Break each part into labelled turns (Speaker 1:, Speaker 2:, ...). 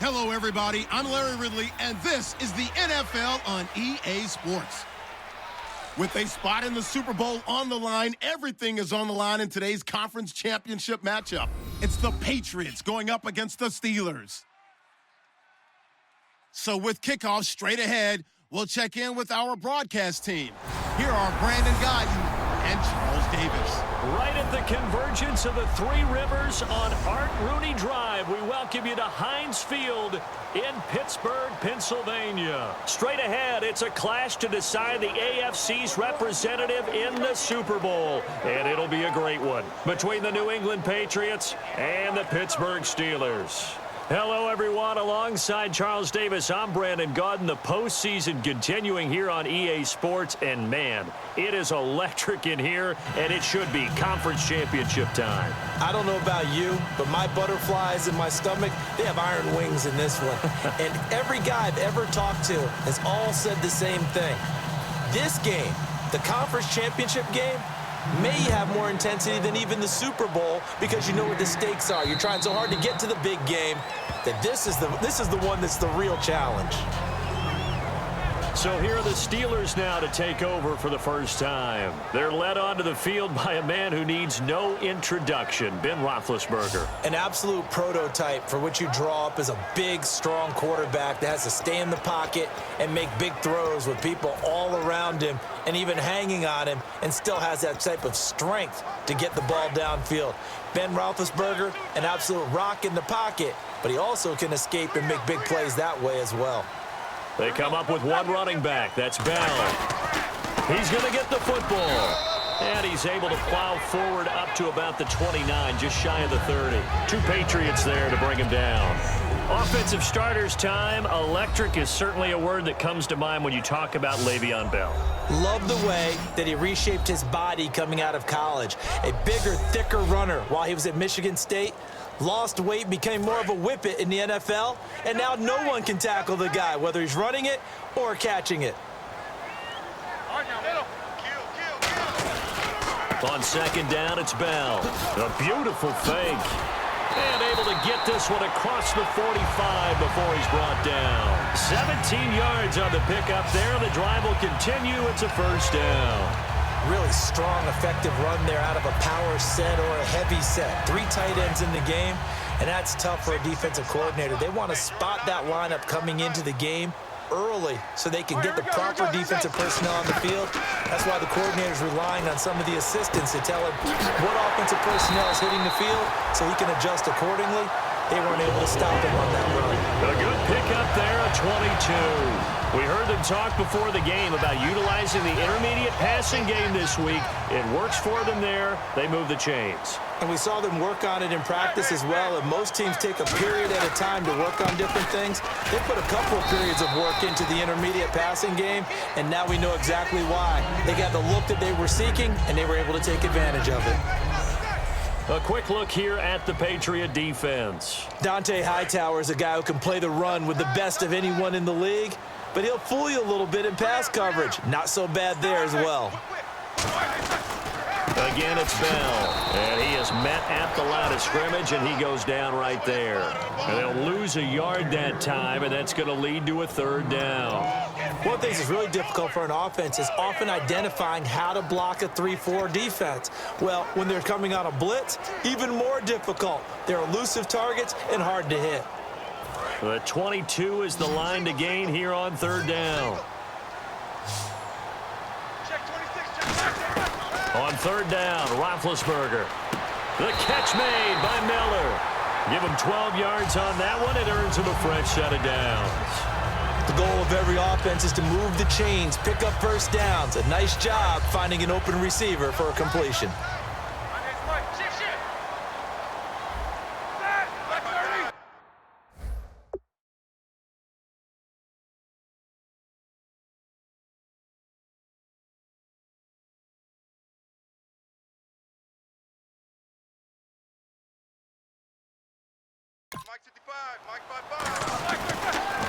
Speaker 1: Hello, everybody. I'm Larry Ridley, and this is the NFL on EA Sports. With a spot in the Super Bowl on the line, everything is on the line in today's conference championship matchup. It's the Patriots going up against the Steelers. So with kickoff straight ahead, we'll check in with our broadcast team. Here are Brandon Guyton and Charles Davis.
Speaker 2: Right at the convergence of the Three Rivers on Art Rooney Drive, we welcome you to Heinz Field in Pittsburgh, Pennsylvania. Straight ahead, it's a clash to decide the AFC's representative in the Super Bowl. And it'll be a great one between the New England Patriots and the Pittsburgh Steelers. Hello, everyone. Alongside Charles Davis, I'm Brandon Guyton. The postseason continuing here on EA Sports. And, man, it is electric in here, and it should be conference championship time.
Speaker 3: I don't know about you, but my butterflies in my stomach, they have iron wings in this one. And every guy I've ever talked to has all said the same thing. This game, the conference championship game, may have more intensity than even the Super Bowl because you know what the stakes are. You're trying so hard to get to the big game that this is the one that's the real challenge.
Speaker 2: So here are the Steelers now to take over for the first time. They're led onto the field by a man who needs no introduction, Ben Roethlisberger.
Speaker 3: An absolute prototype for what you draw up as a big, strong quarterback that has to stay in the pocket and make big throws with people all around him and even hanging on him, and still has that type of strength to get the ball downfield. Ben Roethlisberger, an absolute rock in the pocket, but he also can escape and make big plays that way as well.
Speaker 2: They come up with one running back. That's Bell. He's going to get the football. And he's able to plow forward up to about the 29, just shy of the 30. Two Patriots there to bring him down. Offensive starters time. Electric is certainly a word that comes to mind when you talk about Le'Veon Bell.
Speaker 3: Love the way that he reshaped his body coming out of college. A bigger, thicker runner while he was at Michigan State. Lost weight, became more of a whippet in the NFL, and now no one can tackle the guy, whether he's running it or catching it.
Speaker 2: On second down, it's Bell. A beautiful fake. And able to get this one across the 45 before he's brought down. 17 yards on the pickup there. The drive will continue. It's a first down.
Speaker 3: Really strong, effective run there out of a power set or a heavy set. 3 tight ends in the game, and that's tough for a defensive coordinator. They want to spot that lineup coming into the game early so they can get the proper defensive personnel on the field. That's why the coordinator is relying on some of the assistants to tell him what offensive personnel is hitting the field so he can adjust accordingly. They weren't able to stop him on that run.
Speaker 2: A good pickup there, a 22. We heard them talk before the game about utilizing the intermediate passing game this week. It works for them there. They move the chains.
Speaker 3: And we saw them work on it in practice as well. And most teams take a period at a time to work on different things. They put a couple of periods of work into the intermediate passing game, and now we know exactly why. They got the look that they were seeking, and they were able to take advantage of it.
Speaker 2: A quick look here at the Patriot defense.
Speaker 3: Dante Hightower is a guy who can play the run with the best of anyone in the league, but he'll fool you a little bit in pass coverage. Not so bad there as well.
Speaker 2: Again, it's Bell, and he is met at the line of scrimmage, and he goes down right there. And they'll lose a yard that time, and that's going to lead to a third down.
Speaker 3: One of the things that's really difficult for an offense is often identifying how to block a 3-4 defense. Well, when they're coming on a blitz, even more difficult. They're elusive targets and hard to hit.
Speaker 2: The 22 is the line to gain here on third down. On third down, Roethlisberger. The catch made by Miller. Give him 12 yards on that one. It earns him a fresh set of downs.
Speaker 3: The goal of every offense is to move the chains, pick up first downs. A nice job finding an open receiver for a completion.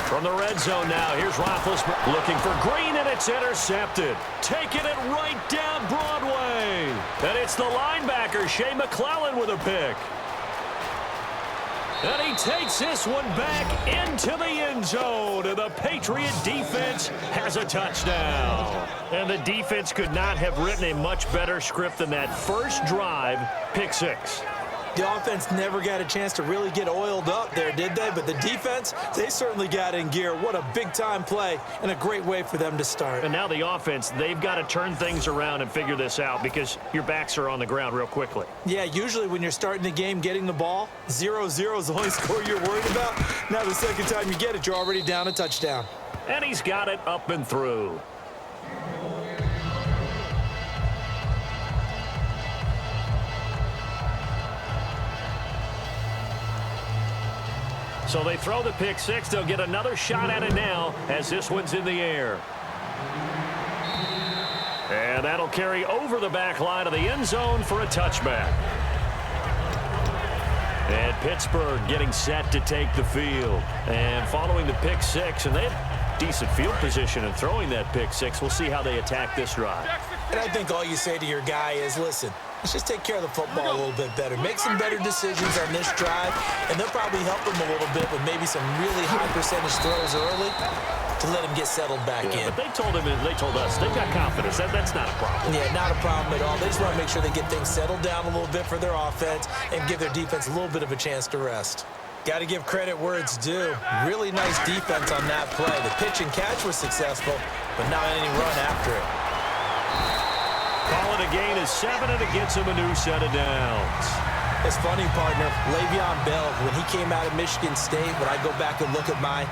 Speaker 2: From the red zone now, here's Roethlisberger looking for Green, and it's intercepted. Taking it right down Broadway. And it's the linebacker, Shea McClellan, with a pick. And he takes this one back into the end zone. And the Patriot defense has a touchdown. And the defense could not have written a much better script than that first drive, pick six.
Speaker 3: The offense never got a chance to really get oiled up there, did they? But the defense, they certainly got in gear. What a big-time play and a great way for them to start.
Speaker 2: And now the offense, they've got to turn things around and figure this out because your backs are on the ground real quickly.
Speaker 3: Yeah, usually when you're starting the game getting the ball, 0-0 is the only score you're worried about. Now the second time you get it, you're already down a touchdown.
Speaker 2: And he's got it up and through. So they throw the pick six. They'll get another shot at it now as this one's in the air. And that'll carry over the back line of the end zone for a touchback. And Pittsburgh getting set to take the field. And following the pick six, and they have decent field position in throwing that pick six. We'll see how they attack this drive.
Speaker 3: And I think all you say to your guy is, listen, let's just take care of the football a little bit better. Make some better decisions on this drive, and they'll probably help him a little bit with maybe some really high percentage throws early to let him get settled back in.
Speaker 2: But they told us, they've got confidence. That's not a problem.
Speaker 3: Yeah, not a problem at all. They just want to make sure they get things settled down a little bit for their offense and give their defense a little bit of a chance to rest. Got to give credit where it's due. Really nice defense on that play. The pitch and catch was successful, but not any run after it.
Speaker 2: Call it a gain of 7, and it gets him a new set of downs.
Speaker 3: It's funny, partner. Le'Veon Bell, when he came out of Michigan State, when I go back and look at my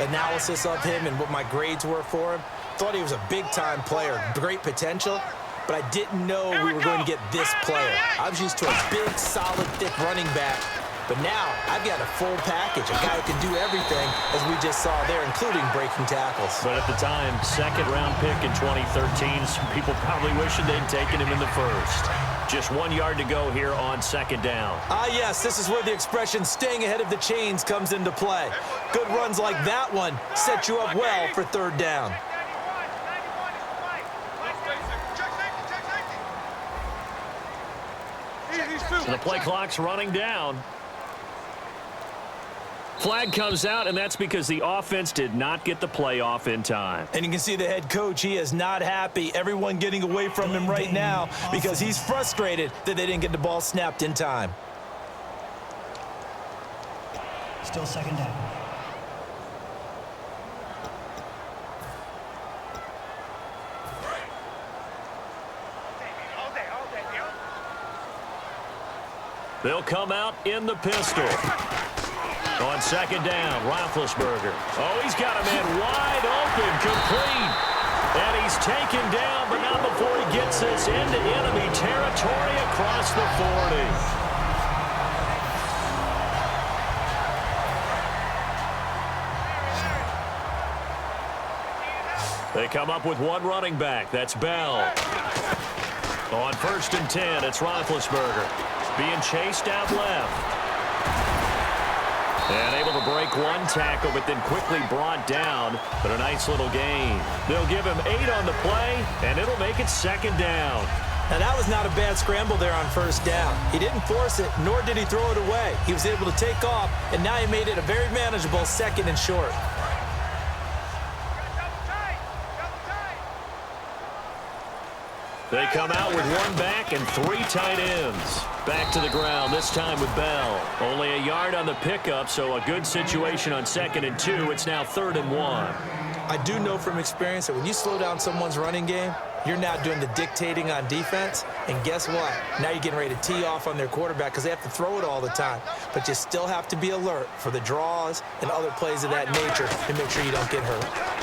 Speaker 3: analysis of him and what my grades were for him, thought he was a big-time player, great potential, but I didn't know we were going to get this player. I was used to a big, solid, thick running back, but now I've got a full package, a guy who can do everything, as we just saw there, including breaking tackles.
Speaker 2: But at the time, second-round pick in 2013, some people probably wishing they'd taken him in the first. Just 1 yard to go here on second down.
Speaker 3: Ah, yes, this is where the expression staying ahead of the chains comes into play. Good runs like that one set you up well for third down.
Speaker 2: So the play clock's running down. Flag comes out, and that's because the offense did not get the play off in time.
Speaker 3: And you can see the head coach, he is not happy. Everyone getting away from him right now because he's frustrated that they didn't get the ball snapped in time.
Speaker 4: Still second down.
Speaker 2: They'll come out in the pistol. On second down, Roethlisberger. Oh, he's got a man wide open, complete. And he's taken down, but not before he gets this into enemy territory across the 40. They come up with one running back. That's Bell. On 1st and 10, it's Roethlisberger. Being chased out left. And able to break one tackle, but then quickly brought down. But a nice little gain. They'll give him 8 on the play, and it'll make it second down.
Speaker 3: Now, that was not a bad scramble there on first down. He didn't force it, nor did he throw it away. He was able to take off, and now he made it a very manageable second and short.
Speaker 2: They come out with one back and 3 tight ends. Back to the ground, this time with Bell. Only a yard on the pickup, so a good situation on 2nd and 2. It's now 3rd and 1.
Speaker 3: I do know from experience that when you slow down someone's running game, you're now doing the dictating on defense. And guess what? Now you're getting ready to tee off on their quarterback because they have to throw it all the time. But you still have to be alert for the draws and other plays of that nature to make sure you don't get hurt.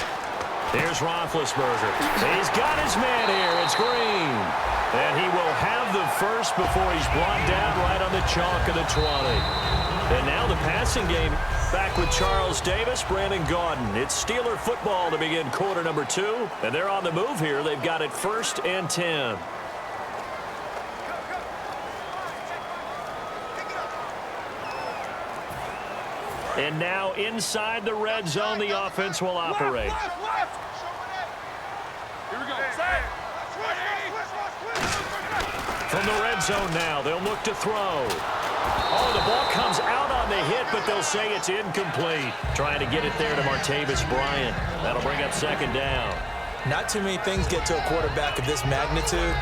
Speaker 2: Here's Roethlisberger. He's got his man here. It's Green. And he will have the first before he's brought down right on the chalk of the 20. And now the passing game back with Charles Davis, Brandon Gaudin. It's Steeler football to begin quarter number 2. And they're on the move here. They've got it 1st and 10. And now inside the red zone, the offense will operate. From the red zone now, they'll look to throw. Oh, the ball comes out on the hit, but they'll say it's incomplete. Trying to get it there to Martavis Bryant. That'll bring up second down.
Speaker 3: Not too many things get to a quarterback of this magnitude,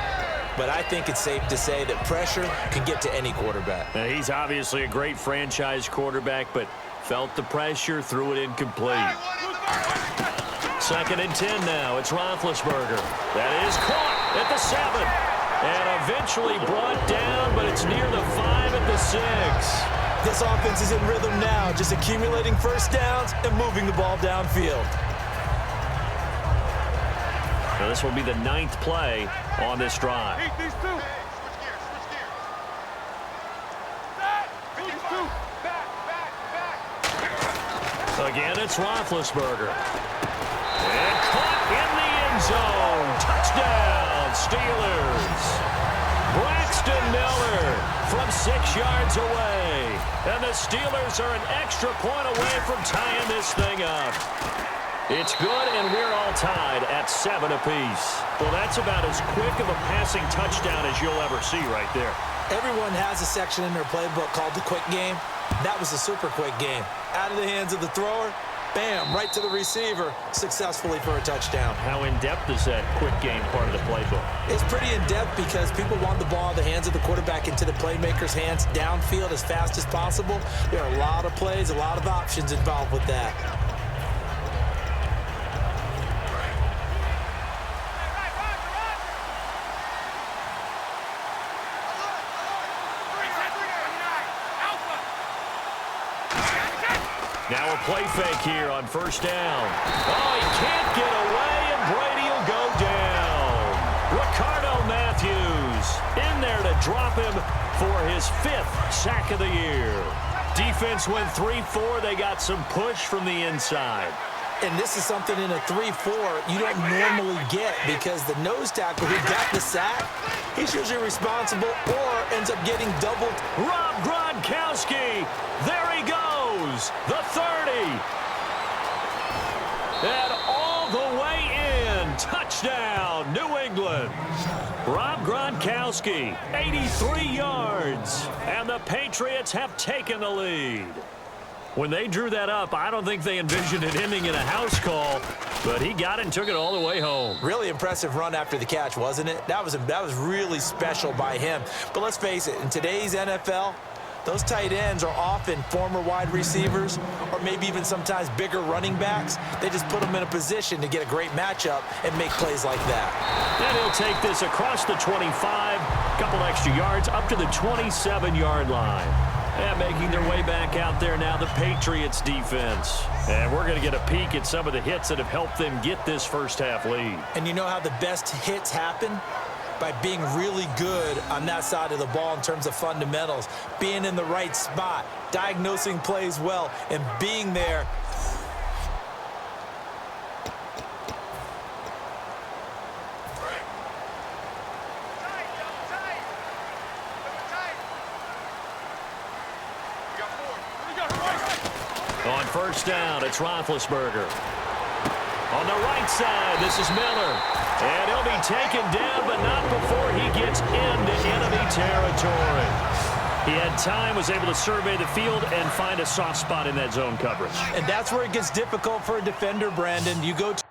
Speaker 3: but I think it's safe to say that pressure can get to any quarterback.
Speaker 2: Now, he's obviously a great franchise quarterback, but felt the pressure, threw it incomplete. Second and 10 now. It's Roethlisberger. That is caught at the 7. And eventually brought down, but it's near the 5 at the 6.
Speaker 3: This offense is in rhythm now, just accumulating first downs and moving the ball downfield.
Speaker 2: Now this will be the 9th play on this drive. Again, it's Roethlisberger. And caught in the end zone. Touchdown, Steelers. Braxton Miller from 6 yards away. And the Steelers are an extra point away from tying this thing up. It's good, and we're all tied at 7 apiece. Well, that's about as quick of a passing touchdown as you'll ever see right there.
Speaker 3: Everyone has a section in their playbook called the quick game. That was a super quick game. Out of the hands of the thrower, bam, right to the receiver, successfully for a touchdown.
Speaker 2: How in-depth is that quick game part of the playbook?
Speaker 3: It's pretty in-depth because people want the ball in the hands of the quarterback into the playmaker's hands downfield as fast as possible. There are a lot of plays, a lot of options involved with that.
Speaker 2: Now a play fake here on first down. Oh, he can't get away, and Brady will go down. Ricardo Matthews in there to drop him for his 5th sack of the year. Defense went 3-4. They got some push from the inside.
Speaker 3: And this is something in a 3-4 you don't normally get because the nose tackle who got the sack, he's usually responsible or ends up getting doubled.
Speaker 2: Rob Gronkowski, there he goes, the 30. And all the way in, touchdown, New England. Rob Gronkowski, 83 yards, and the Patriots have taken the lead. When they drew that up, I don't think they envisioned it ending in a house call, but he got it and took it all the way home.
Speaker 3: Really impressive run after the catch, wasn't it? That was really special by him. But let's face it, in today's NFL, those tight ends are often former wide receivers or maybe even sometimes bigger running backs. They just put them in a position to get a great matchup and make plays like that.
Speaker 2: And he'll take this across the 25, couple extra yards, up to the 27-yard line. And making their way back out there now, the Patriots defense. And we're going to get a peek at some of the hits that have helped them get this first half lead.
Speaker 3: And you know how the best hits happen? By being really good on that side of the ball in terms of fundamentals, being in the right spot, diagnosing plays well, and being there.
Speaker 2: On first down, it's Roethlisberger. On the right side, this is Miller. And he'll be taken down, but not before he gets into enemy territory. He had time, was able to survey the field and find a soft spot in that zone coverage.
Speaker 3: And that's where it gets difficult for a defender, Brandon. You go to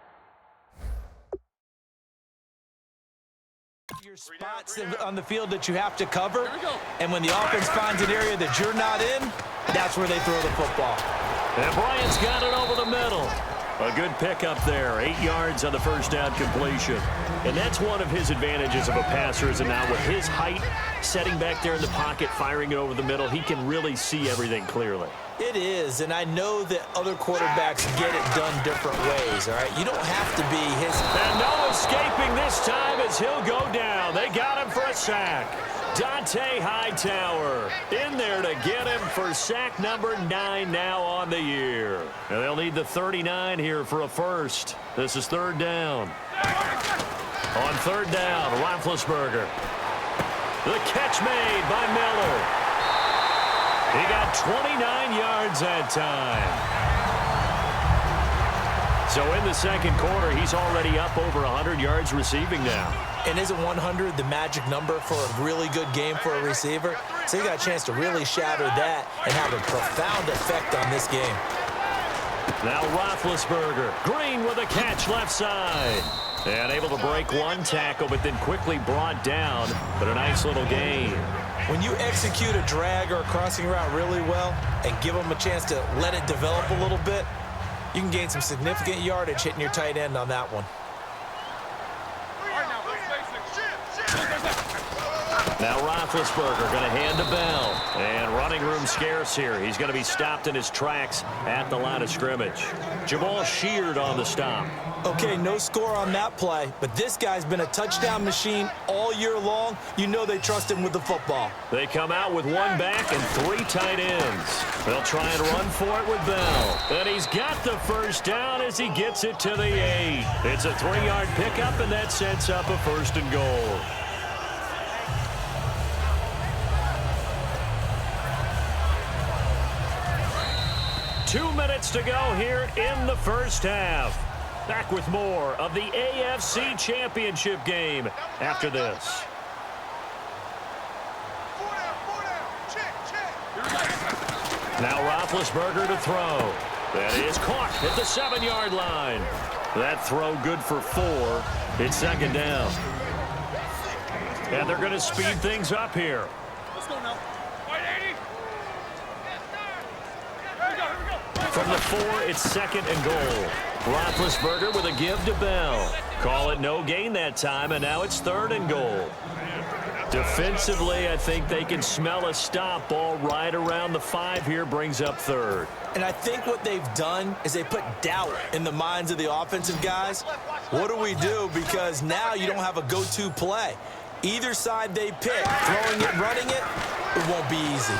Speaker 3: your spots on the field that you have to cover, and when the offense finds an area that you're not in, that's where they throw the football.
Speaker 2: And Bryant's got it over the middle. A good pickup there, 8 yards on the first down completion. And that's one of his advantages of a passer, is that now with his height, setting back there in the pocket, firing it over the middle, he can really see everything clearly.
Speaker 3: It is, and I know that other quarterbacks get it done different ways, all right? You don't have to be his.
Speaker 2: And no escaping this time as he'll go down. They got him for a sack. Dante Hightower in there to get him for sack number 9 now on the year. And they'll need the 39 here for a first. This is third down. On third down, Roethlisberger. The catch made by Miller. He got 29 yards that time. So in the second quarter, he's already up over 100 yards receiving now.
Speaker 3: And isn't 100 the magic number for a really good game for a receiver? So he got a chance to really shatter that and have a profound effect on this game.
Speaker 2: Now Roethlisberger. Green with a catch left side. And able to break one tackle, but then quickly brought down. But a nice little gain.
Speaker 3: When you execute a drag or a crossing route really well and give them a chance to let it develop a little bit, you can gain some significant yardage hitting your tight end on that one.
Speaker 2: Now Roethlisberger going to hand to Bell. And running room scarce here. He's going to be stopped in his tracks at the line of scrimmage. Jamal Sheard on the stop.
Speaker 3: Okay, no score on that play, but this guy's been a touchdown machine all year long. You know they trust him with the football.
Speaker 2: They come out with one back and three tight ends. They'll try and run for it with Bell. And he's got the first down as he gets it to the 8. It's a 3-yard pickup, and that sets up a 1st and goal. Two minutes to go here in the first half. Back with more of the AFC Championship game after this. Now Roethlisberger to throw. That is caught at the 7-yard line. That throw good for 4. It's 2nd down. And they're going to speed things up here.
Speaker 5: Let's go now.
Speaker 2: From the 4, it's 2nd and goal. Roethlisberger with a give to Bell. Call it no gain that time, and now it's 3rd and goal. Defensively, I think they can smell a stop. Ball right around the 5 here, brings up 3rd.
Speaker 3: And I think what they've done is they put doubt in the minds of the offensive guys. What do we do? Because now you don't have a go-to play. Either side they pick, throwing it, running it, it won't be easy.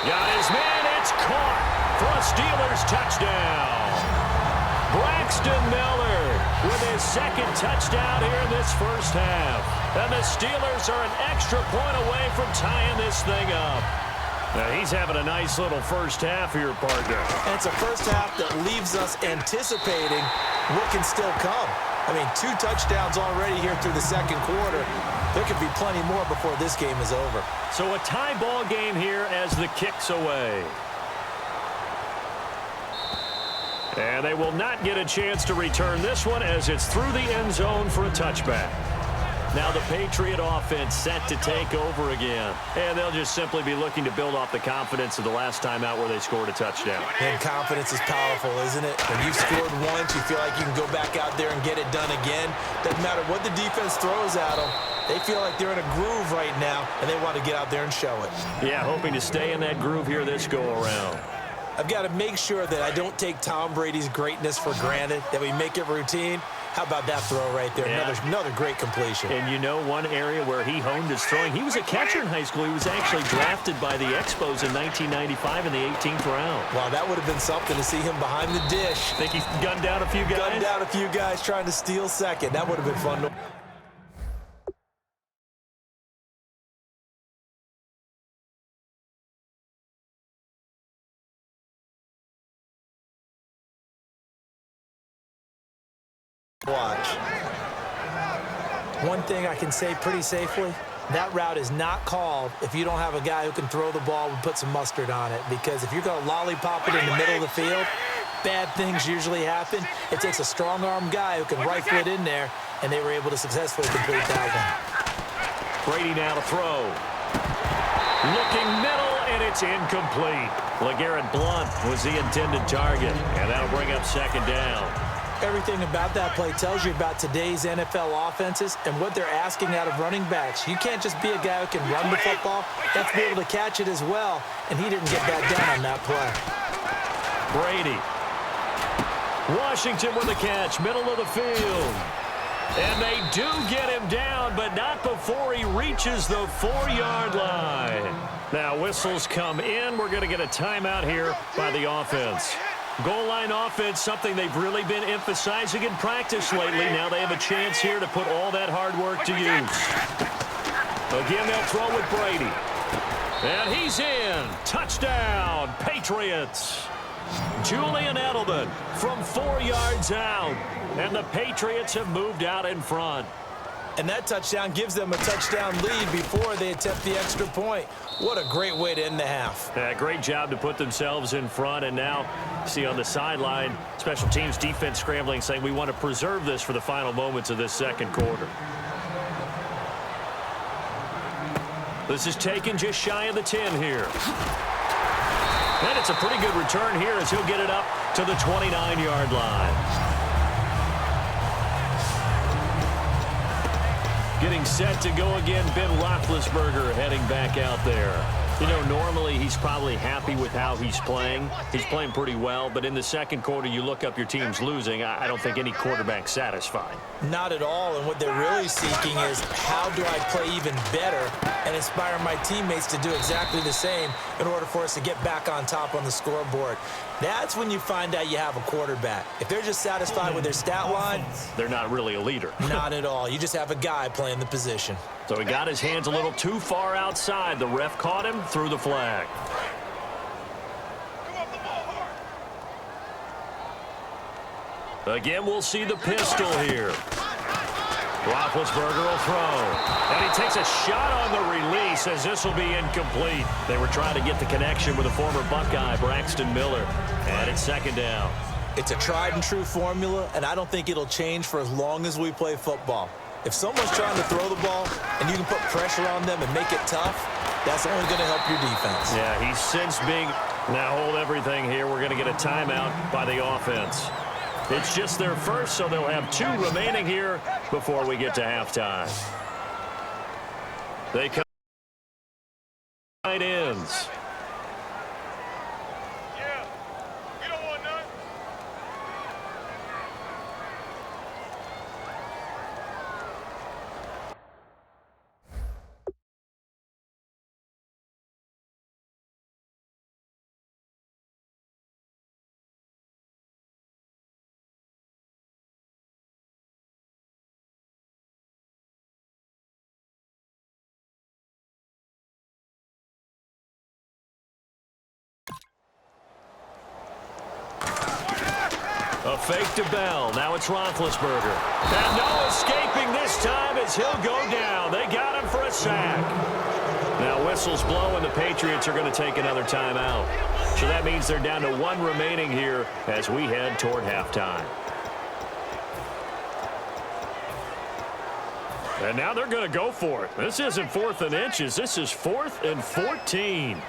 Speaker 2: Got his man, it's caught for a Steelers touchdown. Braxton Miller with his 2nd touchdown here in this first half. And the Steelers are an extra point away from tying this thing up. Now he's having a nice little first half here, partner.
Speaker 3: And it's a first half that leaves us anticipating what can still come. I mean, 2 touchdowns already here through the second quarter. There could be plenty more before this game is over.
Speaker 2: So a tie ball game here as the kick's away. And they will not get a chance to return this one as it's through the end zone for a touchback. Now the Patriot offense set to take over again. And they'll just simply be looking to build off the confidence of the last time out where they scored a touchdown.
Speaker 3: And confidence is powerful, isn't it? When you've scored once, you feel like you can go back out there and get it done again. Doesn't matter what the defense throws at them. They feel like they're in a groove right now, and they want to get out there and show it.
Speaker 2: Yeah, hoping to stay in that groove here this go-around.
Speaker 3: I've got to make sure that I don't take Tom Brady's greatness for granted, that we make it routine. How about that throw right there?
Speaker 2: Yeah.
Speaker 3: Another great completion.
Speaker 2: And you know one area where he honed his throwing? He was a catcher in high school. He was actually drafted by the Expos in 1995 in the 18th round.
Speaker 3: Wow, that would have been something to see him behind the dish.
Speaker 2: Think he gunned down a few guys?
Speaker 3: Gunned down a few guys trying to steal second. That would have been fun to watch. One thing I can say pretty safely, that route is not called if you don't have a guy who can throw the ball and put some mustard on it. Because if you're going to lollipop it in the middle of the field, bad things usually happen. It takes a strong-arm guy who can rifle it in there, and they were able to successfully complete that one.
Speaker 2: Brady now to throw. Looking middle, and it's incomplete. LeGarrette Blount was the intended target, and that'll bring up 2nd down.
Speaker 3: Everything about that play tells you about today's NFL offenses and what they're asking out of running backs. You can't just be a guy who can run the football. You have to be able to catch it as well, and he didn't get that done on that play.
Speaker 2: Brady. Washington with a catch, middle of the field. And they do get him down, but not before he reaches the 4-yard line. Now whistles come in. We're going to get a timeout here by the offense. Goal line offense, something they've really been emphasizing in practice lately. Now they have a chance here to put all that hard work to use. Again, they'll throw with Brady. And he's in. Touchdown, Patriots. Julian Edelman from 4 yards out. And the Patriots have moved out in front.
Speaker 3: And that touchdown gives them a touchdown lead before they attempt the extra point. What a great way to end the half.
Speaker 2: Great job to put themselves in front. And now, see on the sideline, special teams defense scrambling, saying we want to preserve this for the final moments of this second quarter. This is taken just shy of the 10 here. And it's a pretty good return here as he'll get it up to the 29-yard line. Getting set to go again, Ben Roethlisberger heading back out there. You know, normally he's probably happy with how he's playing. He's playing pretty well, but in the second quarter, you look up your team's losing. I don't think any quarterback's satisfied.
Speaker 3: Not at all, and what they're really seeking is how do I play even better and inspire my teammates to do exactly the same in order for us to get back on top on the scoreboard. That's when you find out you have a quarterback. If they're just satisfied with their stat line,
Speaker 2: they're not really a leader.
Speaker 3: Not at all. You just have a guy playing the position.
Speaker 2: So he got his hands a little too far outside. The ref caught him, threw the flag. Again, we'll see the pistol here. Roethlisberger will throw. And he takes a shot on the release as this will be incomplete. They were trying to get the connection with a former Buckeye, Braxton Miller. And it's second down.
Speaker 3: It's a tried and true formula, and I don't think it'll change for as long as we play football. If someone's trying to throw the ball and you can put pressure on them and make it tough, that's only going to help your defense.
Speaker 2: Yeah, he's since being... Now hold everything here. We're going to get a timeout by the offense. It's just their first, so they'll have 2 remaining here before we get to halftime. They come tight ends. A fake to Bell. Now it's Roethlisberger. And no escaping this time as he'll go down. They got him for a sack. Now whistles blow and the Patriots are going to take another timeout. So that means they're down to 1 remaining here as we head toward halftime. And now they're going to go for it. This isn't 4th and inches. This is 4th and 14.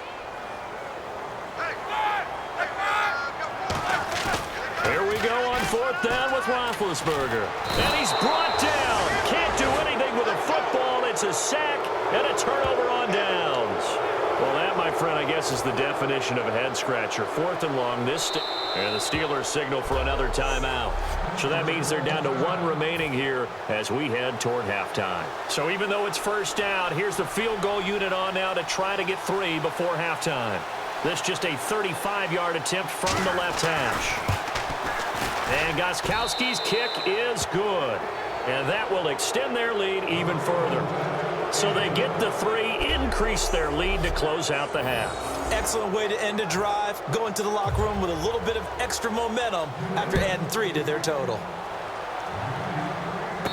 Speaker 2: Here we go on 4th down with Roethlisberger. And he's brought down. Can't do anything with a football. It's a sack and a turnover on downs. Well, that, my friend, I guess is the definition of a head-scratcher. 4th and long. And the Steelers signal for another timeout. So that means they're down to 1 remaining here as we head toward halftime. So even though it's first down, here's the field goal unit on now to try to get 3 before halftime. This just a 35-yard attempt from the left hash. And Gostkowski's kick is good. And that will extend their lead even further. So they get the 3, increase their lead to close out the half.
Speaker 3: Excellent way to end a drive. Go into the locker room with a little bit of extra momentum after adding 3 to their total.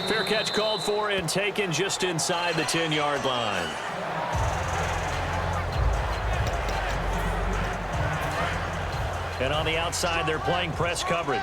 Speaker 2: Fair catch called for and taken just inside the 10-yard line. And on the outside, they're playing press coverage.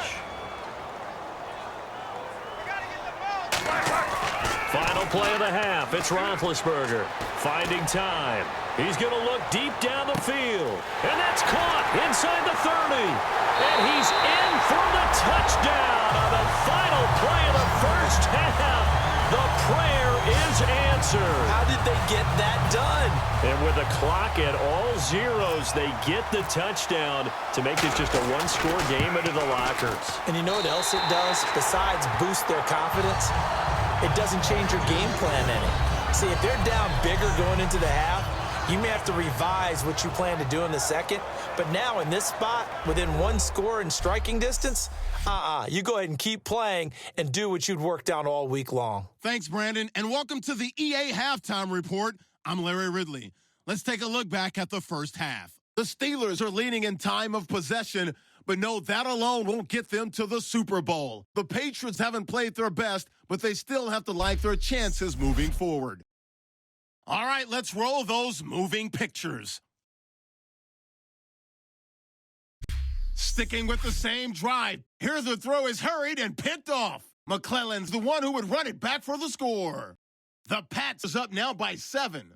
Speaker 2: Final play of the half. It's Roethlisberger finding time. He's going to look deep down the field. And that's caught inside the 30. And he's in for the touchdown on the final play of the first half. The prayer is answered.
Speaker 3: How did they get that done?
Speaker 2: And with the clock at all zeros, they get the touchdown to make this just a 1-score game into the lockers.
Speaker 3: And you know what else it does? Besides boost their confidence, it doesn't change your game plan any. See, if they're down bigger going into the half, you may have to revise what you plan to do in the second. But now in this spot, within 1 score in striking distance, you go ahead and keep playing and do what you'd worked out all week long.
Speaker 1: Thanks, Brandon, and welcome to the EA Halftime Report. I'm Larry Ridley. Let's take a look back at the first half. The Steelers are leading in time of possession, but no, that alone won't get them to the Super Bowl. The Patriots haven't played their best, but they still have to like their chances moving forward. All right, let's roll those moving pictures. Sticking with the same drive, here the throw is hurried and picked off. McClellan's the one who would run it back for the score. The Pats is up now by 7.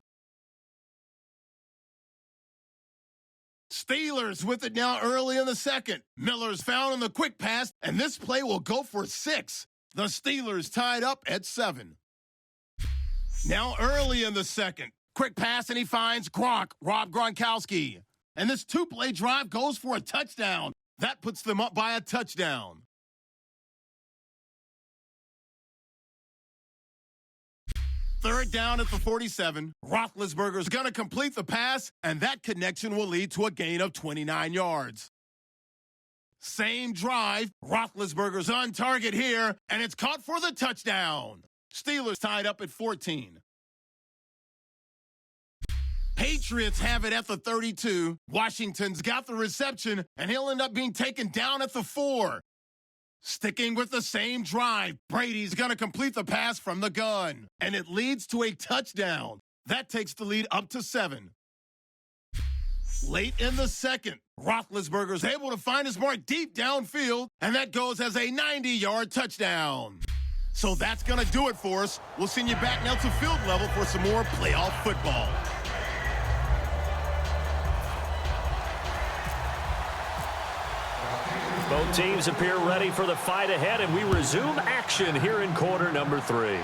Speaker 1: Steelers with it now early in the second. Miller's found on the quick pass, and this play will go for 6. The Steelers tied up at 7. Now early in the second. Quick pass, and he finds Rob Gronkowski. And this 2-play drive goes for a touchdown. That puts them up by a touchdown. Third down at the 47. Roethlisberger's going to complete the pass, and that connection will lead to a gain of 29 yards. Same drive. Roethlisberger's on target here, and it's caught for the touchdown. Steelers tied up at 14. Patriots have it at the 32. Washington's got the reception, and he'll end up being taken down at the 4. Sticking with the same drive, Brady's going to complete the pass from the gun, and it leads to a touchdown. That takes the lead up to 7. Late in the second, Roethlisberger's able to find his mark deep downfield, and that goes as a 90-yard touchdown. So that's going to do it for us. We'll send you back now to field level for some more playoff football.
Speaker 2: Both teams appear ready for the fight ahead, and we resume action here in quarter number 3.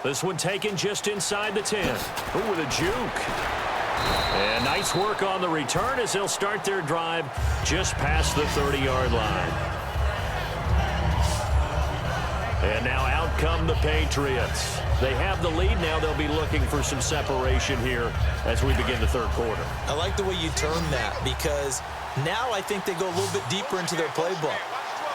Speaker 2: This one taken just inside the 10. Ooh, with a juke. And nice work on the return as they'll start their drive just past the 30-yard line. And now out come the Patriots. They have the lead now. They'll be looking for some separation here as we begin the third quarter.
Speaker 3: I like the way you term that, because now I think they go a little bit deeper into their playbook.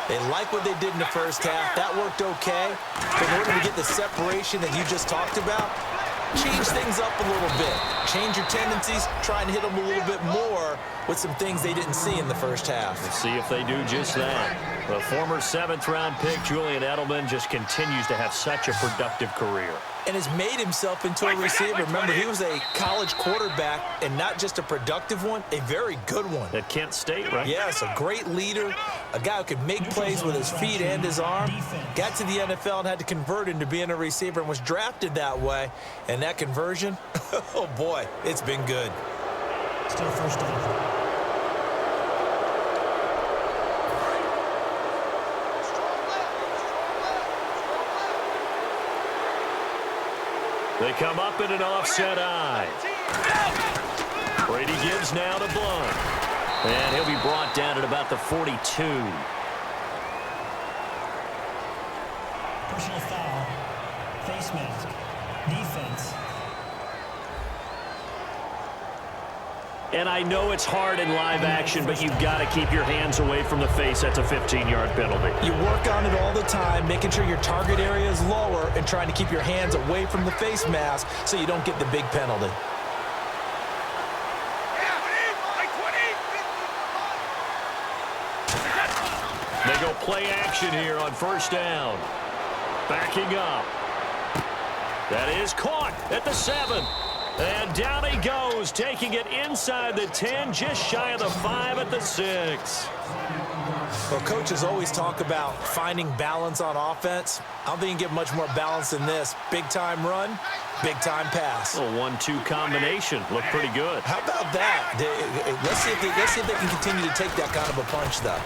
Speaker 3: They like what they did in the first half. That worked okay. But in order to get the separation that you just talked about, change things up a little bit. Change your tendencies. Try and hit them a little bit more with some things they didn't see in the first half.
Speaker 2: Let's see if they do just that. The former 7th-round pick, Julian Edelman, just continues to have such a productive career.
Speaker 3: And has made himself into a receiver. Remember, he was a college quarterback, and not just a productive one, a very good one.
Speaker 2: At Kent State, right?
Speaker 3: Yes, a great leader, a guy who could make plays with his feet and his arm. Got to the NFL and had to convert into being a receiver and was drafted that way. And that conversion, oh boy, it's been good.
Speaker 4: Still first down.
Speaker 2: They come up in an offset eye. Brady gives now to Blunt. And he'll be brought down at about the 42.
Speaker 4: Personal foul. Face mask. Defense.
Speaker 2: And I know it's hard in live action, but you've got to keep your hands away from the face. That's a 15-yard penalty.
Speaker 3: You work on it all the time, making sure your target area is lower and trying to keep your hands away from the face mask so you don't get the big penalty.
Speaker 2: They go play action here on first down. Backing up. That is caught at the 7. And down he goes, taking it inside the 10, just shy of the 5 at the 6.
Speaker 3: Well, coaches always talk about finding balance on offense. I don't think you can get much more balance than this. Big-time run, big-time pass.
Speaker 2: A 1-2 combination. Looked pretty good.
Speaker 3: How about that? Let's see if they can continue to take that kind of a punch, though.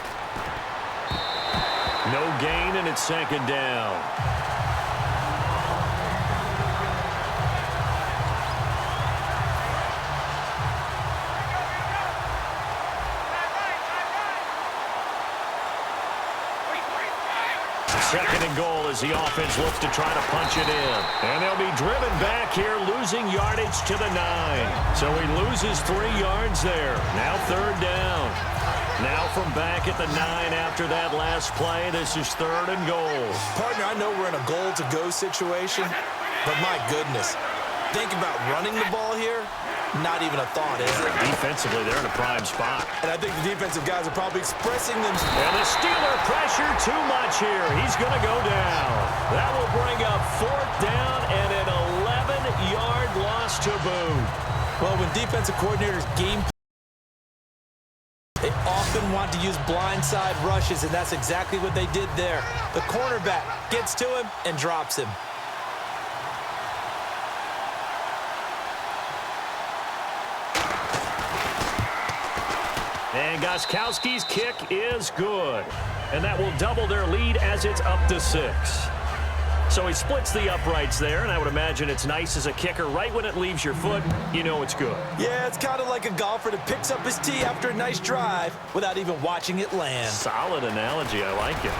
Speaker 2: No gain, and it's second down. Second and goal as the offense looks to try to punch it in. And they'll be driven back here, losing yardage to the 9. So he loses 3 yards there. Now third down. Now from back at the 9 after that last play, this is third and goal.
Speaker 3: Partner, I know we're in a goal-to-go situation, but my goodness, think about running the ball here. Not even a thought, is it?
Speaker 2: Defensively, they're in a prime spot.
Speaker 3: And I think the defensive guys are probably expressing themselves.
Speaker 2: And the Steeler pressure too much here. He's going to go down. That will bring up 4th down and an 11-yard loss to boot.
Speaker 3: Well, when defensive coordinators game, they often want to use blindside rushes, and that's exactly what they did there. The cornerback gets to him and drops him.
Speaker 2: And Gostkowski's kick is good. And that will double their lead as it's up to 6. So he splits the uprights there, and I would imagine it's nice as a kicker. Right when it leaves your foot, you know it's good.
Speaker 3: Yeah, it's kind of like a golfer that picks up his tee after a nice drive without even watching it land.
Speaker 2: Solid analogy. I like it.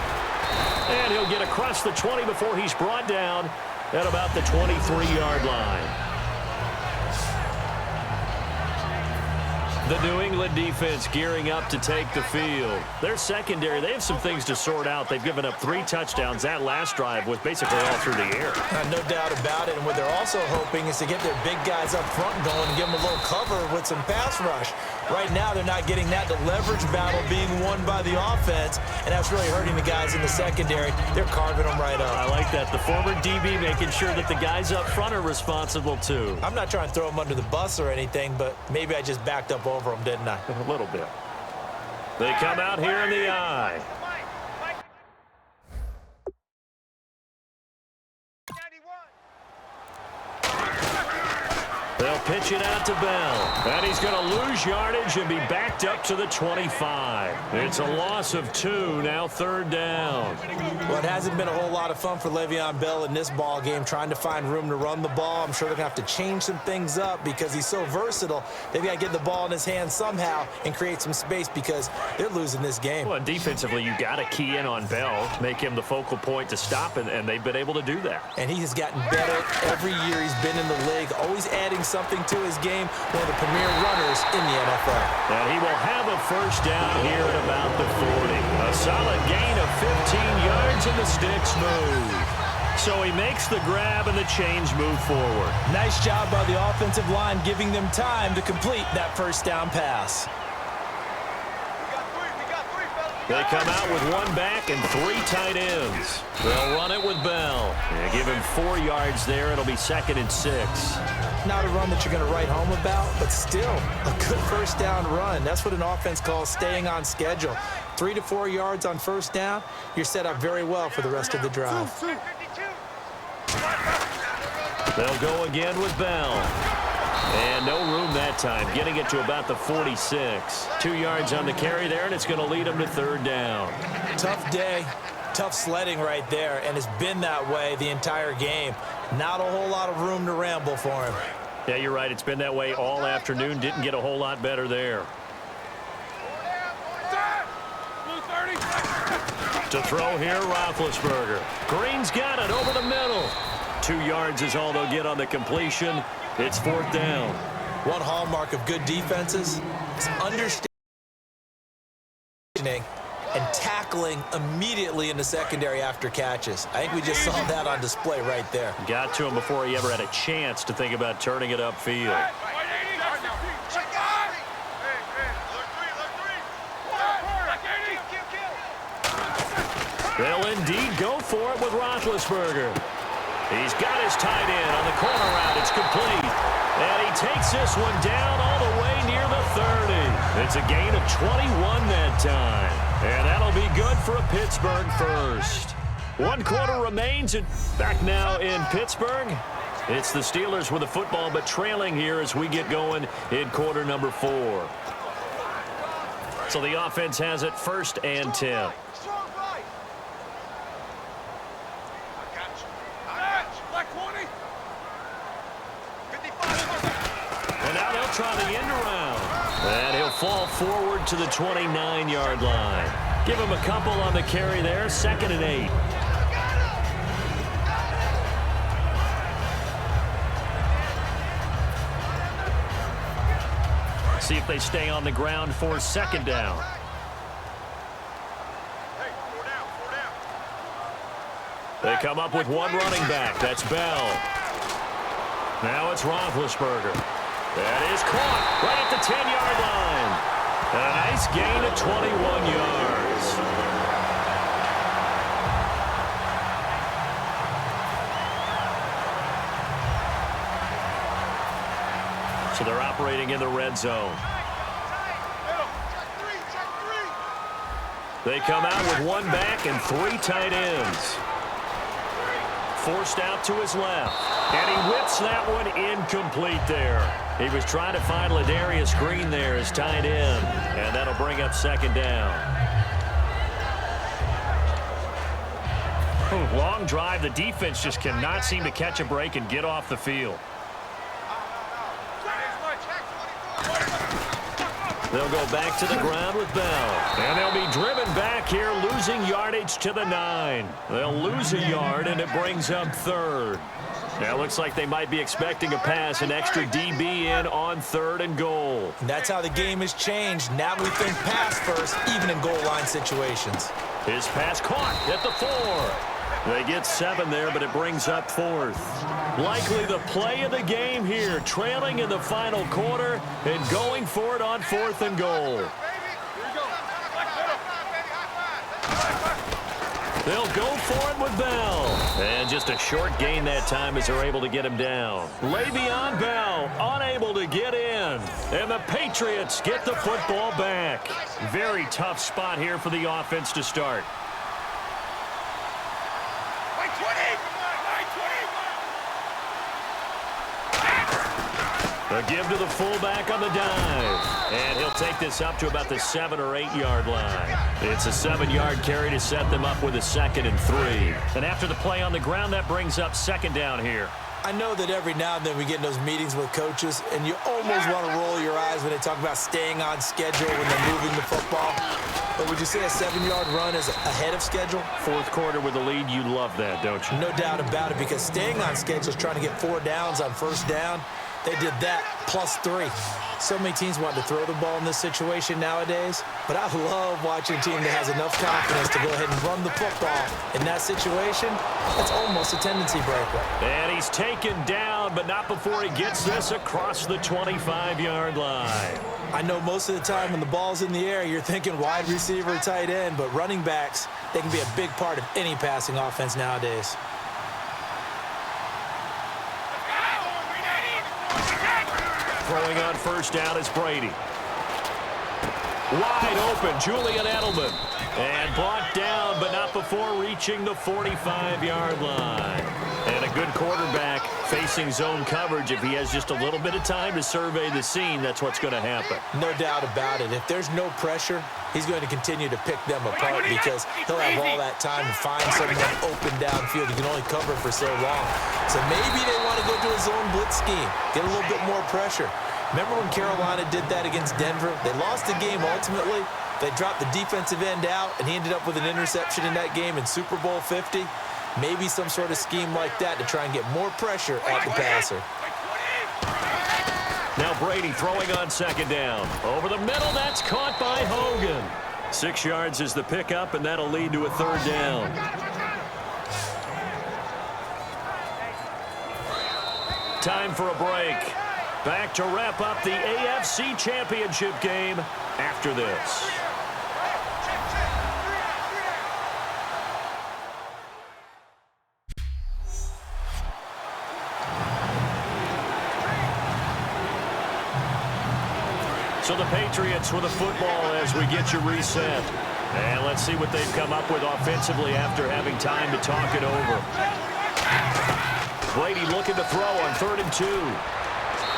Speaker 2: And he'll get across the 20 before he's brought down at about the 23-yard line. The New England defense gearing up to take the field. Their secondary, they have some things to sort out. They've given up 3 touchdowns. That last drive was basically all through the air.
Speaker 3: No doubt about it. And what they're also hoping is to get their big guys up front going and give them a little cover with some pass rush. Right now, they're not getting that. The leverage battle being won by the offense, and that's really hurting the guys in the secondary. They're carving them right up.
Speaker 2: I like that. The former DB making sure that the guys up front are responsible, too.
Speaker 3: I'm not trying to throw them under the bus or anything, but maybe I just backed up over them, didn't I?
Speaker 2: A little bit. They come out here in the eye. They'll pitch it out to Bell. And he's going to lose yardage and be backed up to the 25. It's a loss of 2, now 3rd down.
Speaker 3: Well, it hasn't been a whole lot of fun for Le'Veon Bell in this ball game, trying to find room to run the ball. I'm sure they're going to have to change some things up because he's so versatile. They've got to get the ball in his hands somehow and create some space because they're losing this game.
Speaker 2: Well, defensively, you got to key in on Bell, make him the focal point to stop, and they've been able to do that.
Speaker 3: And he has gotten better every year he's been in the league, always adding something to his game, one of the premier runners in the NFL.
Speaker 2: And he will have a 1st down here at about the 40. A solid gain of 15 yards and the sticks move. So he makes the grab and the chains move forward.
Speaker 3: Nice job by the offensive line giving them time to complete that 1st down pass.
Speaker 2: They come out with 1 back and 3 tight ends. They'll run it with Bell. They give him 4 yards there. It'll be 2nd and 6.
Speaker 3: Not a run that you're going to write home about, but still a good 1st down run. That's what an offense calls staying on schedule. 3 to 4 yards on 1st down, you're set up very well for the rest of the drive.
Speaker 2: They'll go again with Bell. And no room that time, getting it to about the 46. 2 yards on the carry there, and it's going to lead them to 3rd down.
Speaker 3: Tough day, tough sledding right there, and it's been that way the entire game. Not a whole lot of room to ramble for him.
Speaker 2: Yeah, you're right. It's been that way all afternoon. Didn't get a whole lot better there. To throw here, Roethlisberger. Green's got it over the middle. 2 yards is all they'll get on the completion. It's 4th down.
Speaker 3: One hallmark of good defenses is understanding and tackling immediately in the secondary after catches. I think we just saw that on display right there.
Speaker 2: Got to him before he ever had a chance to think about turning it upfield. They'll indeed go for it with Roethlisberger. He's got his tight end on the corner route. It's complete. And he takes this one down all the way near the 30. It's a gain of 21 that time. And that'll be good for a Pittsburgh 1st. 1 quarter remains. And back now in Pittsburgh. It's the Steelers with the football, but trailing here as we get going in quarter number 4. So the offense has it 1st and 10. Try the end around. And he'll fall forward to the 29-yard line. Give him a couple on the carry there. 2nd and 8. See if they stay on the ground for 2nd down. They come up with 1 running back. That's Bell. Now it's Roethlisberger. That is caught right at the 10-yard line. And a nice gain of 21 yards. So they're operating in the red zone. They come out with one back and three tight ends. Forced out to his left. And he whips that one incomplete there. He was trying to find Ladarius Green there as tight end. And that'll bring up second down. Long drive. The defense just cannot seem to catch a break and get off the field. They'll go back to the ground with Bell. And they'll be driven back here, losing yardage to the 9. They'll lose a yard, and it brings up third. Now, it looks like they might be expecting a pass, an extra DB in on 3rd and goal.
Speaker 3: And that's how the game has changed. Now we think pass first, even in goal line situations.
Speaker 2: His pass caught at the 4. They get 7 there, but it brings up 4th. Likely the play of the game here, trailing in the final quarter and going for it on 4th and goal. They'll go for it with Bell. And just a short gain that time as they're able to get him down. Le'Veon Bell unable to get in. And the Patriots get the football back. Very tough spot here for the offense to start. A give to the fullback on the dive. And he'll take this up to about the 7 or 8 yard line. It's a 7-yard carry to set them up with a 2nd and 3. And after the play on the ground, that brings up second down here.
Speaker 3: I know that every now and then we get in those meetings with coaches, and you almost want to roll your eyes when they talk about staying on schedule when they're moving the football. But would you say a 7-yard run is ahead of schedule?
Speaker 2: 4th quarter with the lead, you love that, don't you?
Speaker 3: No doubt about it, because staying on schedule is trying to get 4 downs on 1st down. They did that plus 3. So many teams want to throw the ball in this situation nowadays, but I love watching a team that has enough confidence to go ahead and run the football. In that situation, that's almost a tendency breaker.
Speaker 2: And he's taken down, but not before he gets this across the 25-yard line.
Speaker 3: I know most of the time when the ball's in the air, you're thinking wide receiver, tight end, but running backs, they can be a big part of any passing offense nowadays.
Speaker 2: Throwing on 1st down is Brady. Wide open, Julian Edelman. And blocked down, but not before reaching the 45-yard line. And a good quarterback facing zone coverage. If he has just a little bit of time to survey the scene, that's what's going to happen.
Speaker 3: No doubt about it. If there's no pressure, he's going to continue to pick them apart because he'll have all that time to find someone open downfield. He can only cover for so long. So maybe they want to go to a zone blitz scheme, get a little bit more pressure. Remember when Carolina did that against Denver? They lost the game ultimately. They dropped the defensive end out, and he ended up with an interception in that game in Super Bowl 50. Maybe some sort of scheme like that to try and get more pressure at the passer.
Speaker 2: Now Brady throwing on 2nd down. Over the middle, that's caught by Hogan. 6 yards is the pickup, and that'll lead to a 3rd down. Time for a break. Back to wrap up the AFC Championship game after this. So the Patriots with a football as we get you reset. And let's see what they've come up with offensively after having time to talk it over. Brady looking to throw on 3rd and 2.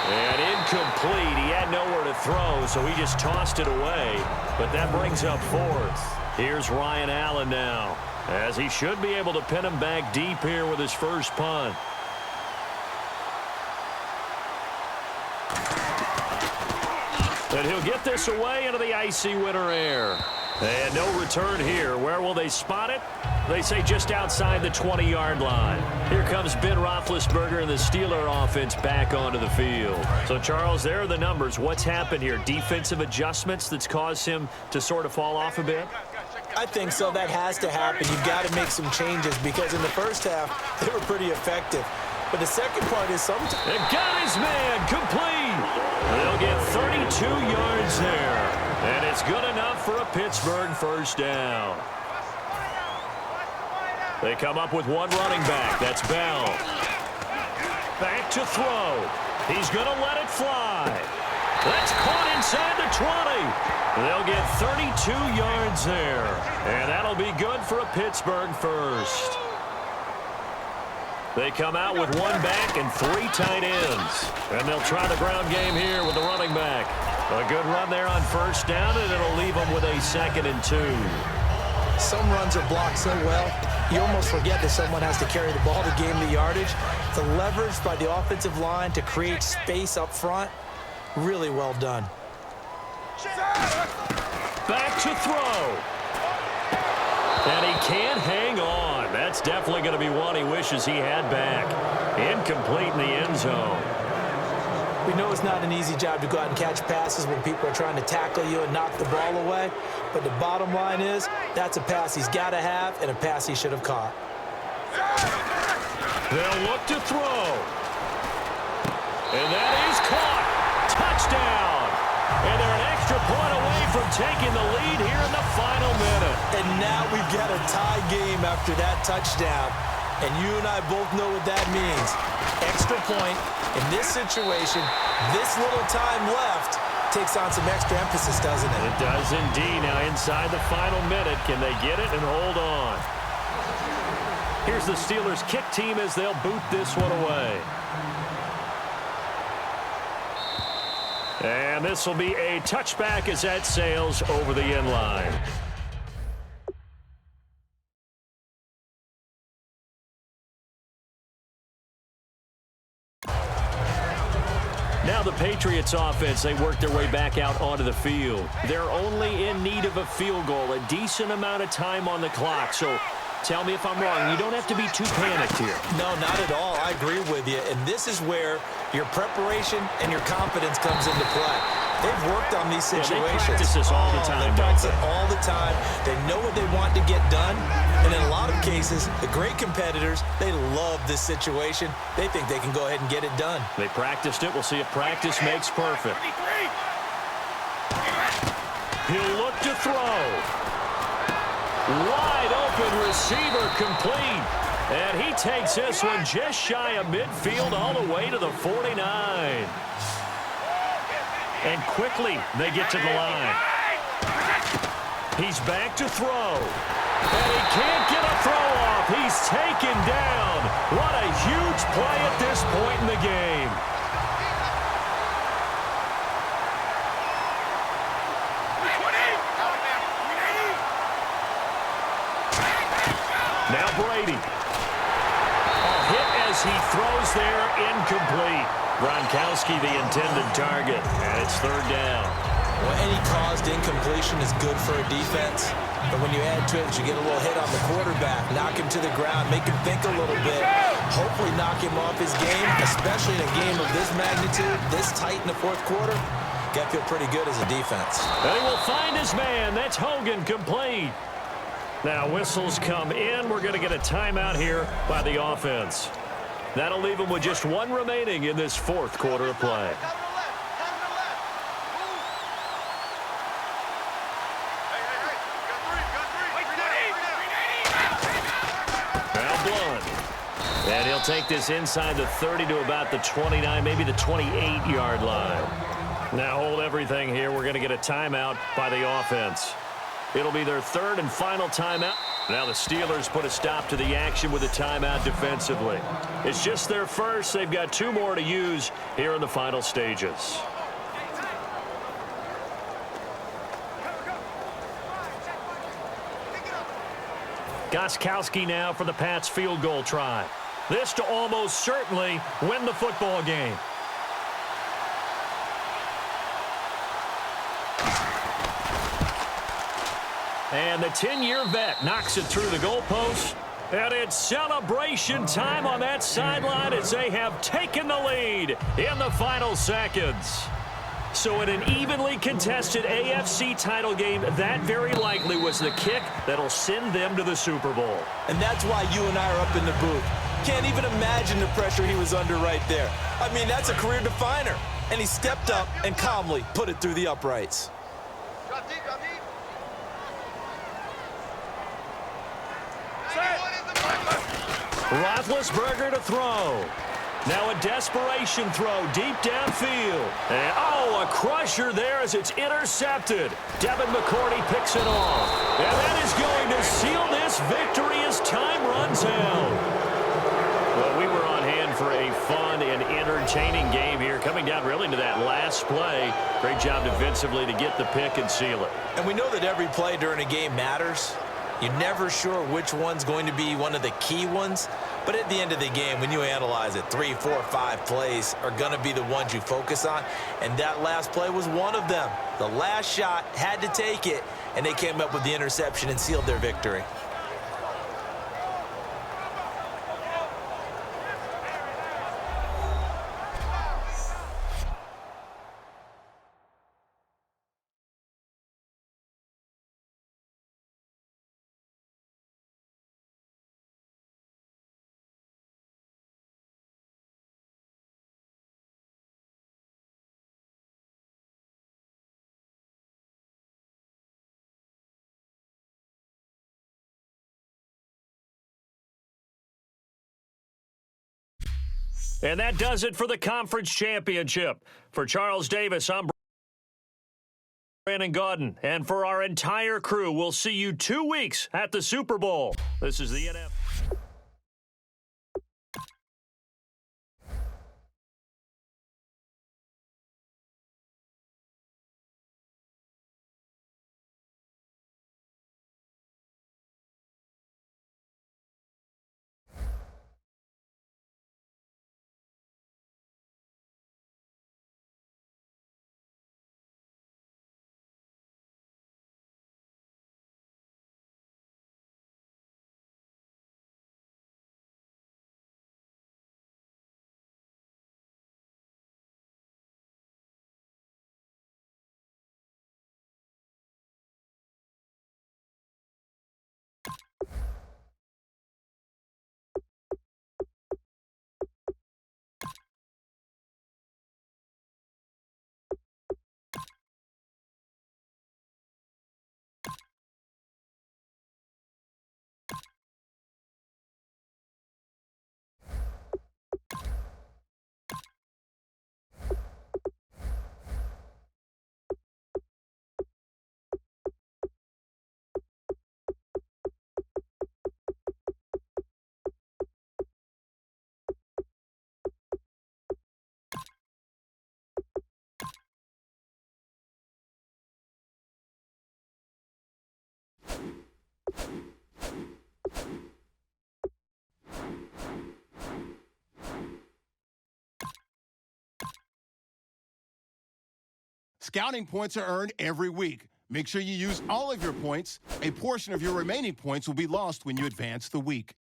Speaker 2: And incomplete. He had nowhere to throw, so he just tossed it away. But that brings up 4th. Here's Ryan Allen now, as he should be able to pin him back deep here with his first punt. And he'll get this away into the icy winter air. And no return here. Where will they spot it? They say just outside the 20-yard line. Here comes Ben Roethlisberger and the Steeler offense back onto the field. So, Charles, there are the numbers. What's happened here? Defensive adjustments that's caused him to sort of fall off a bit?
Speaker 3: I think so. That has to happen. You've got to make some changes because in the first half, they were pretty effective. But the second part is sometimes...
Speaker 2: It got his man complete. They'll get 32 yards there. And it's good enough for a Pittsburgh first down. They come up with one running back. That's Bell. Back to throw. He's going to let it fly. That's caught inside the 20. They'll get 32 yards there. And that'll be good for a Pittsburgh first. They come out with one back and three tight ends. And they'll try the ground game here with the running back. A good run there on first down, and it'll leave them with a 2nd and 2.
Speaker 3: Some runs are blocked so well, you almost forget that someone has to carry the ball to gain the yardage. The leverage by the offensive line to create space up front, really well done.
Speaker 2: Back to throw. And he can't hang on. That's definitely going to be one he wishes he had back. Incomplete in the end zone.
Speaker 3: We know it's not an easy job to go out and catch passes when people are trying to tackle you and knock the ball away. But the bottom line is, that's a pass he's got to have and a pass he should have caught.
Speaker 2: They'll look to throw. And that is caught. Touchdown. And they're an extra point away from taking the lead here in the final minute.
Speaker 3: And now we've got a tie game after that touchdown. And you and I both know what that means. Extra point in this situation, this little time left, takes on some extra emphasis, doesn't it?
Speaker 2: It does indeed. Now inside the final minute, can they get it and hold on? Here's the Steelers kick team as they'll boot this one away. And this will be a touchback as that sails over the end line. Now the Patriots offense, they work their way back out onto the field. They're only in need of a field goal, a decent amount of time on the clock. So tell me if I'm wrong. You don't have to be too panicked here.
Speaker 3: No, not at all. I agree with you. And this is where your preparation and your confidence comes into play. They've worked on these situations.
Speaker 2: Yeah, they practice this all the time.
Speaker 3: They practice it all the time. They know what they want to get done. And in a lot of cases, the great competitors, they love this situation. They think they can go ahead and get it done.
Speaker 2: They practiced it. We'll see if practice makes perfect. He'll look to throw. Wide open receiver complete. And he takes this one just shy of midfield all the way to the 49. And quickly they get to the line. He's back to throw. And he can't get a throw off. He's taken down. What a huge play at this point in the game. Now Brady. A hit as he throws there, incomplete. Gronkowski the intended target, and it's third down.
Speaker 3: Well, any caused incompletion is good for a defense. But when you add to it, you get a little hit on the quarterback, knock him to the ground, make him think a little bit, hopefully knock him off his game, especially in a game of this magnitude, this tight in the fourth quarter. Got to feel pretty good as a defense.
Speaker 2: They will find his man. That's Hogan complete. Now whistles come in. We're going to get a timeout here by the offense. That'll leave them with just one remaining in this fourth quarter of play. Now Blunt. And he'll take this inside the 30 to about the 29, maybe the 28-yard line. Now hold everything here. We're going to get a timeout by the offense. It'll be their third and final timeout. Now the Steelers put a stop to the action with a timeout defensively. It's just their first. They've got two more to use here in the final stages. Gostkowski now for the Pats field goal try. This to almost certainly win the football game. And the 10-year vet knocks it through the goalpost. And it's celebration time on that sideline as they have taken the lead in the final seconds. So in an evenly contested AFC title game, that very likely was the kick that'll send them to the Super Bowl.
Speaker 3: And that's why you and I are up in the booth. Can't even imagine the pressure he was under right there. I mean, that's a career definer. And he stepped up and calmly put it through the uprights.
Speaker 2: Roethlisberger to throw. Now a desperation throw deep downfield. And, oh, a crusher there as it's intercepted. Devin McCourty picks it off. And that is going to seal this victory as time runs out. Well, we were on hand for a fun and entertaining game here, coming down really to that last play. Great job defensively to get the pick and seal it.
Speaker 3: And we know that every play during a game matters. You're never sure which one's going to be one of the key ones. But at the end of the game, when you analyze it, 3, 4, 5 plays are going to be the ones you focus on. And that last play was one of them. The last shot had to take it, and they came up with the interception and sealed their victory.
Speaker 2: And that does it for the conference championship. For Charles Davis, I'm Brandon Gaudin. And for our entire crew, we'll see you 2 weeks at the Super Bowl. This is the NFL.
Speaker 1: Scouting points are earned every week. Make sure you use all of your points. A portion of your remaining points will be lost when you advance the week.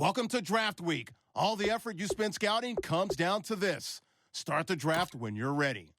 Speaker 1: Welcome to Draft Week. All the effort you spend scouting comes down to this. Start the draft when you're ready.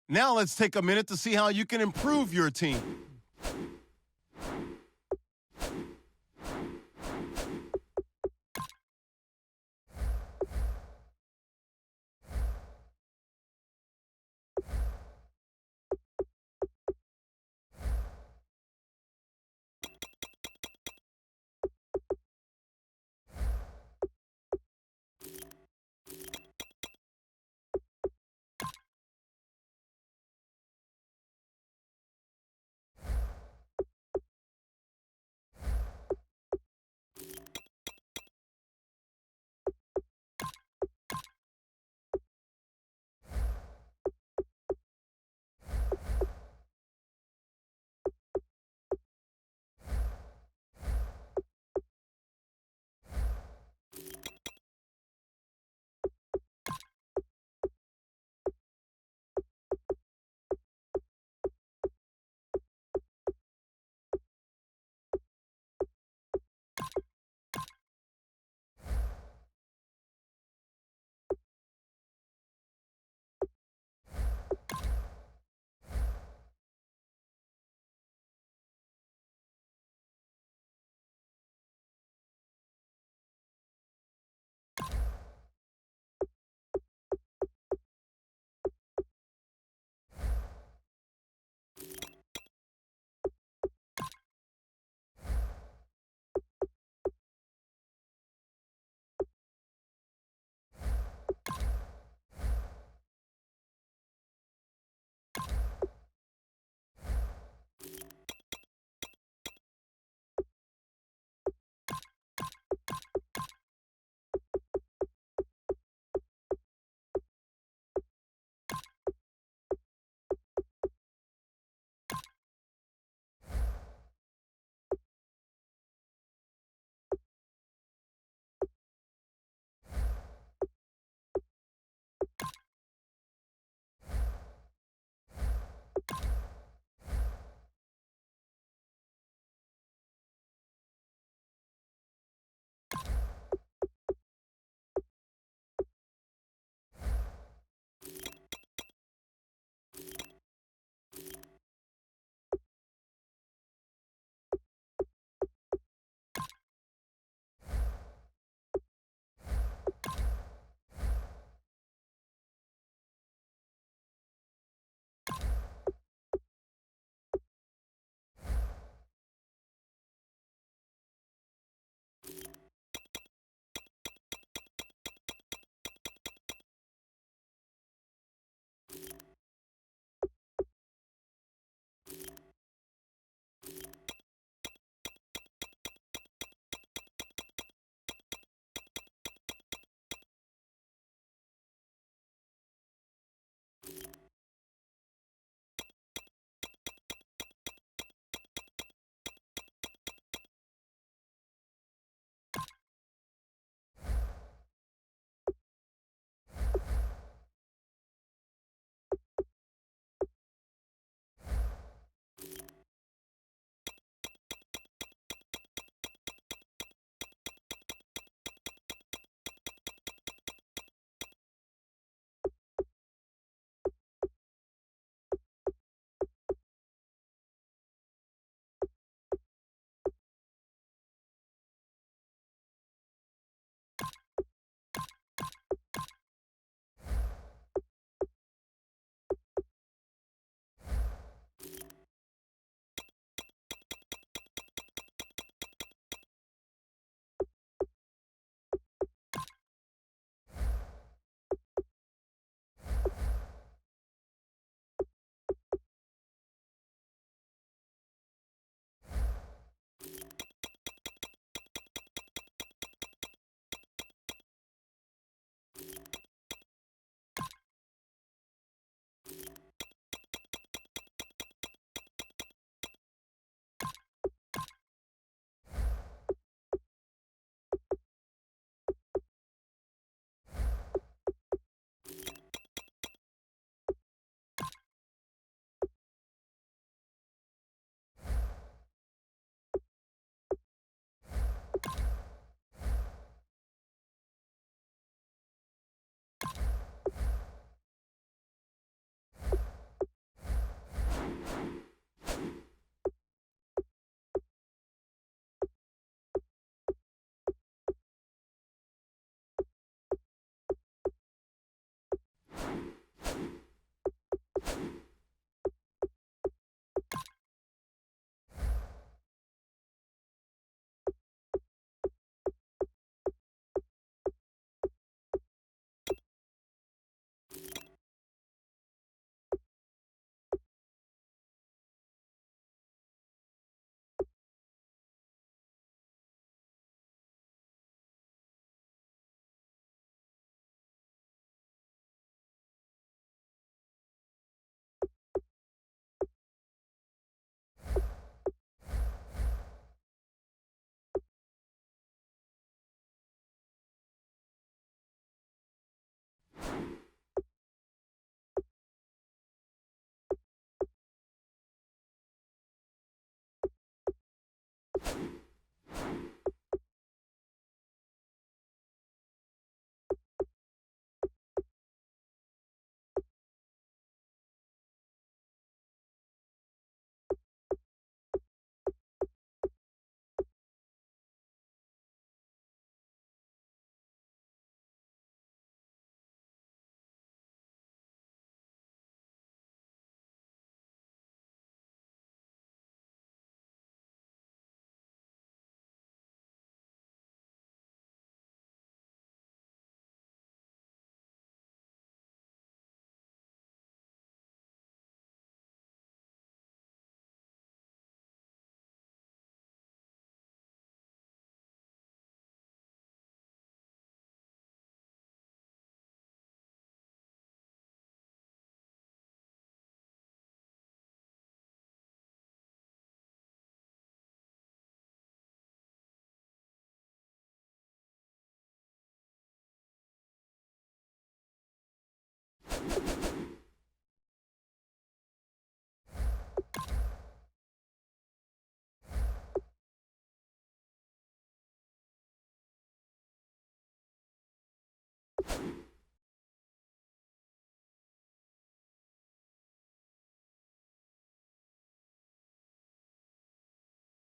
Speaker 1: Now let's take a minute to see how you can improve your team.